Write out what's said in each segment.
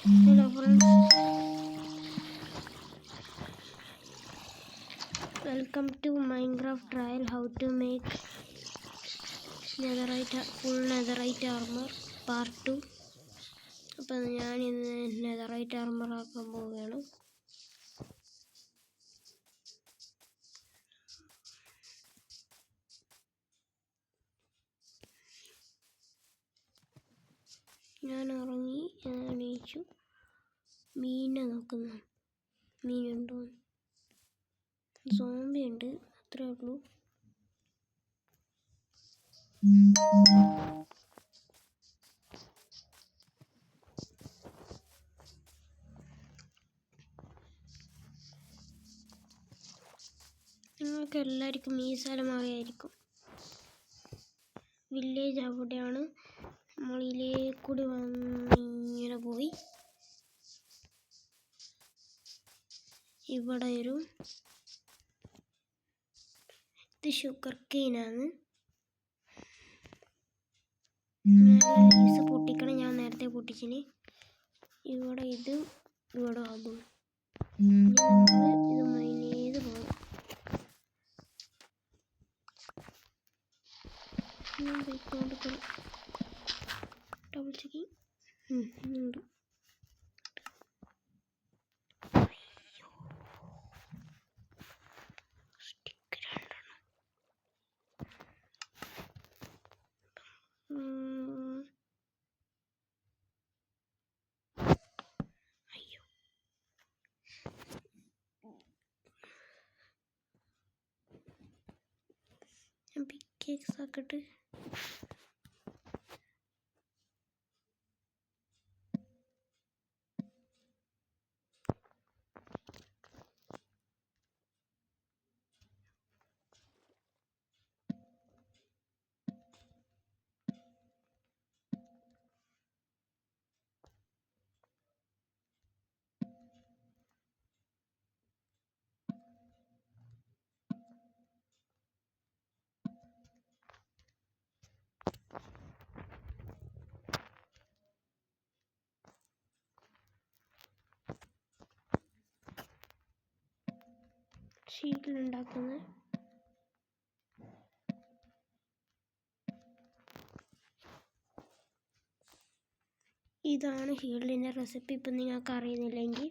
Hello friends, welcome to Minecraft trial how to make full netherite armor part 2. അപ്പോൾ ഞാൻ ഇന്ന് netherite armour ആക്കാൻ പോവുകയാണ്. ഞാൻ ഇറങ്ങി എണീച്ചു. മീനെ നോക്കുന്നു, മീനുണ്ടോ? സോംബി ഉണ്ട്, അത്രേ ഉള്ളൂ. നിങ്ങൾക്ക് എല്ലാവർക്കും ഈ സ്ഥലം അറിയായിരിക്കും. വില്ലേജ് അവിടെയാണ്. നമ്മളിലേക്കൂടി ഇങ്ങനെ പോയി ഇവിടെ ഒരു ഇത് ഷുഗർ കെയിനാണ്. ലീവ്സ് പൊട്ടിക്കണം, ഞാൻ നേരത്തെ പൊട്ടിച്ചിന്. ഇവിടെ ഇത് ഇവിടെ ആകും. ഇത് മൈൻ ചെയ്ത് പോകും. ഡബിൾ ചെക്കിങ് ഉണ്ട്. ഞാൻ പിക്കേക്സ് ആക്കട്ടെ. ഷീറ്റിലുണ്ടാക്കുന്നത് ഇതാണ് ഷീൽഡിൻ്റെ റെസിപ്പി. ഇപ്പം നിങ്ങൾക്ക് അറിയുന്നില്ലെങ്കിൽ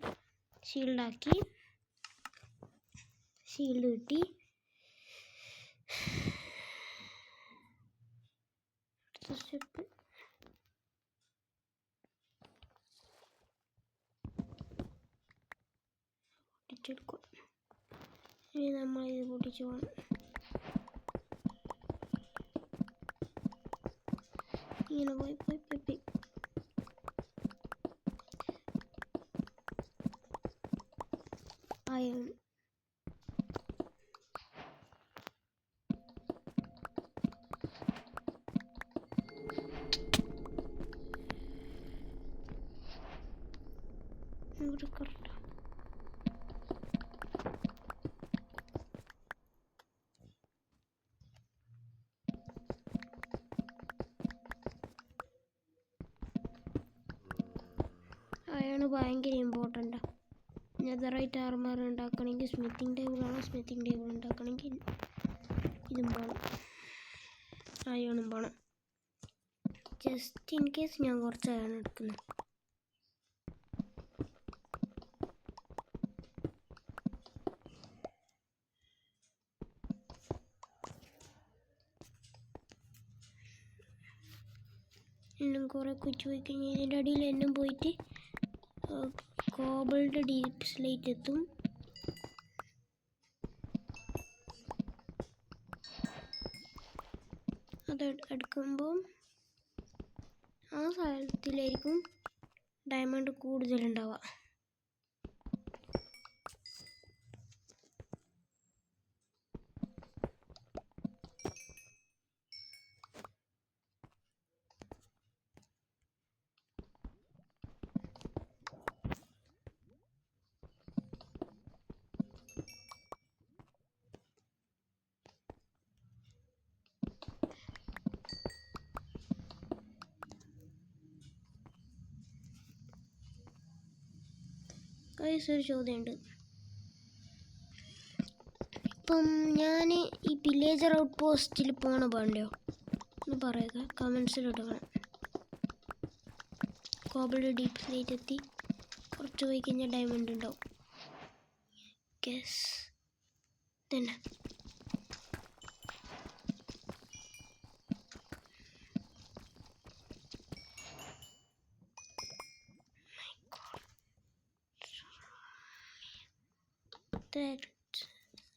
ഷീൽഡാക്കി, ഷീൽഡ് കിട്ടി. അടുത്ത സ്റ്റെപ്പ് പൊട്ടിച്ചെടുക്കും. ഇനി നമ്മളിത് പൊട്ടിച്ചു പോകണം. ഇങ്ങനെ പോയി പോയി പോയി പോയി അയൺ ഇവിടെ കറക്റ്റ്. അയണ് ഭയങ്കര ഇമ്പോർട്ടൻ്റ്. നെതറൈറ്റ് ആർമർ ഉണ്ടാക്കണമെങ്കിൽ സ്മിത്തിങ് ടേബിൾ വേണം. സ്മിത്തിങ് ടേബിൾ ഉണ്ടാക്കണമെങ്കിൽ ഇതും വേണം, അയണും വേണം. ജസ്റ്റ് ഇൻ കേസ് ഞാൻ കുറച്ച് അയൺ എടുക്കുന്നു. എന്നും കുറേ കുച്ചു പോയി കഴിഞ്ഞാൽ ഇതിൻ്റെ അടിയിൽ എന്നും പോയിട്ട് കോബിൾഡ് ഡീപ്പ് സ്ലേറ്റ് എത്തും. അത് എടുക്കുമ്പം ആ സ്ഥലത്തിലായിരിക്കും ഡയമണ്ട് കൂടുതലുണ്ടാവുക. ഒരു ചോദ്യമുണ്ട്. ഇപ്പം ഞാൻ ഈ വില്ലേജർ ഔട്ട് പോസ്റ്റിൽ പോകണ വേണ്ടയോ ഒന്ന് പറയുക, കമൻസിൽ ഇടണം. കോബിൾ ഡീപ്പ് സ്ലേറ്റ് എത്തി, കുറച്ച് പോയി കഴിഞ്ഞാൽ ഡയമണ്ട് ഉണ്ടാവും. ഗസ് തന്നെ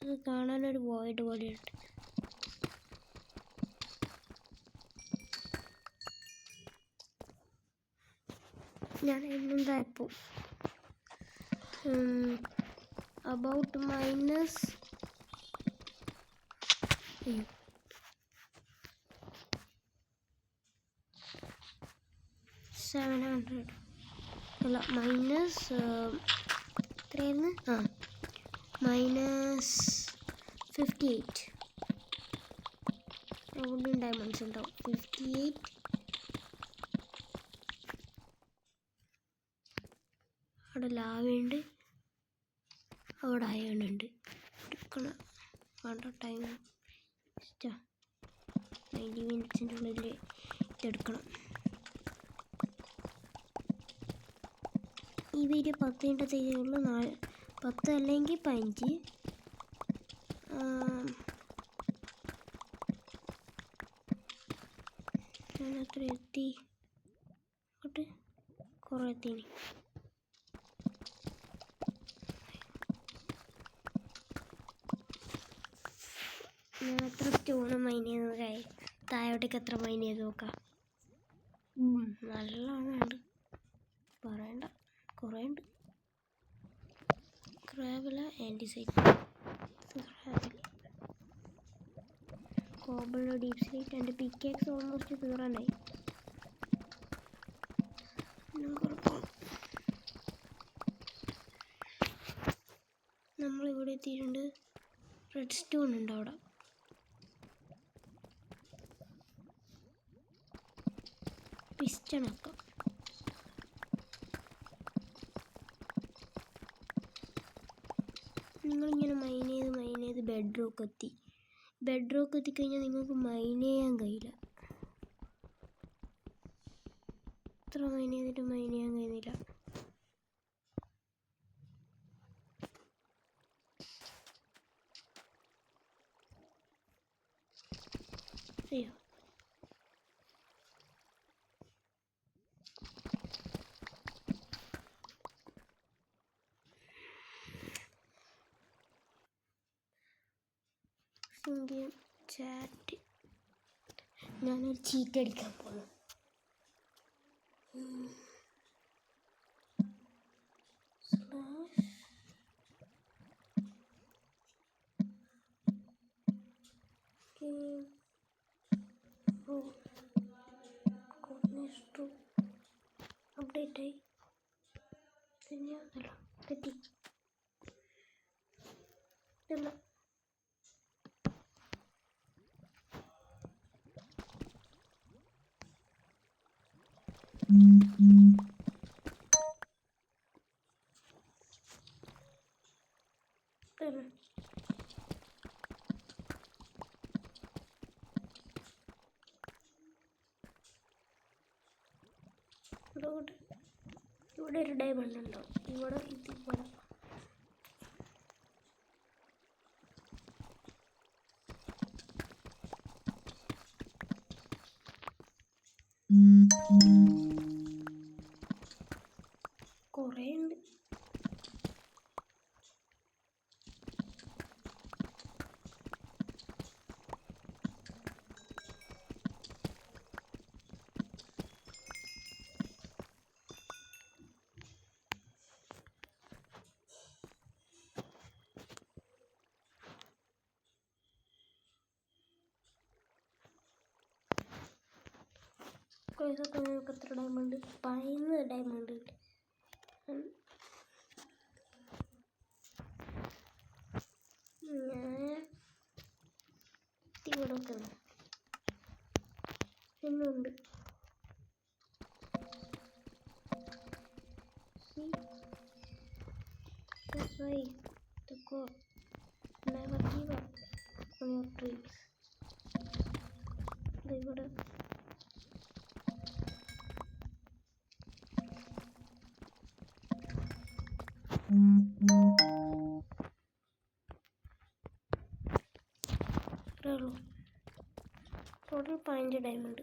അത് കാണാനൊരു വോയിഡ് പോലെയുണ്ട്. ഞാൻ എന്താ ഇപ്പോൾ അബൌട്ട് മൈനസ് 700 അല്ല മൈനസ് എത്രയായിരുന്നു? -58 ഗോൾഡൻ ഡയമണ്ട്സ് ഉണ്ടാവും. 58 അവിടെ ലാവയുണ്ട്, അവിടെ അയണുണ്ട്. എടുക്കണം വേണ്ട ടൈം 90 മിനിറ്റ്സിൻ്റെ ഉള്ളിൽ ഇതെടുക്കണം. ഈ വീഡിയോ 10 മിനിറ്റത്തെ ഉള്ളൂ. 10 അല്ലെങ്കിൽ 15. ഞാനത്ര എത്തി അങ്ങോട്ട് കുറേ എത്തിന്. ഞാൻ എത്ര സ്റ്റോണ് മൈൻ ചെയ്തതായി താഴോട്ടേക്ക് എത്ര മൈൻ ചെയ്ത് നോക്കാം. നല്ലോണമുണ്ട്, പറയണ്ട, കുറേ ഉണ്ട്. ക്രാബില ആൻറ്റിസൈറ്റ് കോബിൾ ഡീപ്പ് സ്ലേറ്റ്. എൻ്റെ പിക്കാക്സ് ഓൾമോസ്റ്റ് തീറാനായി. നമ്മളിവിടെ എത്തിയിട്ടുണ്ട്. റെഡ് സ്റ്റോൺ ഉണ്ട് അവിടെ. പിസ്റ്റണൊക്കെ നിങ്ങളിങ്ങനെ മൈൻ ചെയ്ത് ബെഡ് റോക്ക് എത്തിക്കഴിഞ്ഞാൽ നിങ്ങൾക്ക് മൈൻ ചെയ്യാൻ കഴിയില്ല. എത്ര മൈൻ ചെയ്തിട്ട് മൈൻ ചെയ്യാൻ കഴിയുന്നില്ല. അയ്യോ ചാറ്റ് ഞാനൊരു ചീറ്റ് അടിക്കാൻ പോകുന്നു. അപ്ഡേറ്റ് ആയി തെറ്റി ഇല്ല. ഇവിടെ ഒരു ഡയമണ്ട് ഉണ്ടാവും. ഇവിടെ ഇവിടെ കുറേ ഉണ്ട്. ഇതൊക്കെ നിങ്ങൾക്ക് എത്ര ഡയമണ്ട്? 15 ഡയമണ്ട് കിട്ടി. ഞാൻ ഇവിടെ വെക്കുന്നു. എന്നുണ്ട് That's why the quote, never give up on your dreams. ഇവിടെ ടോട്ടൽ 15 ഡയമണ്ട്.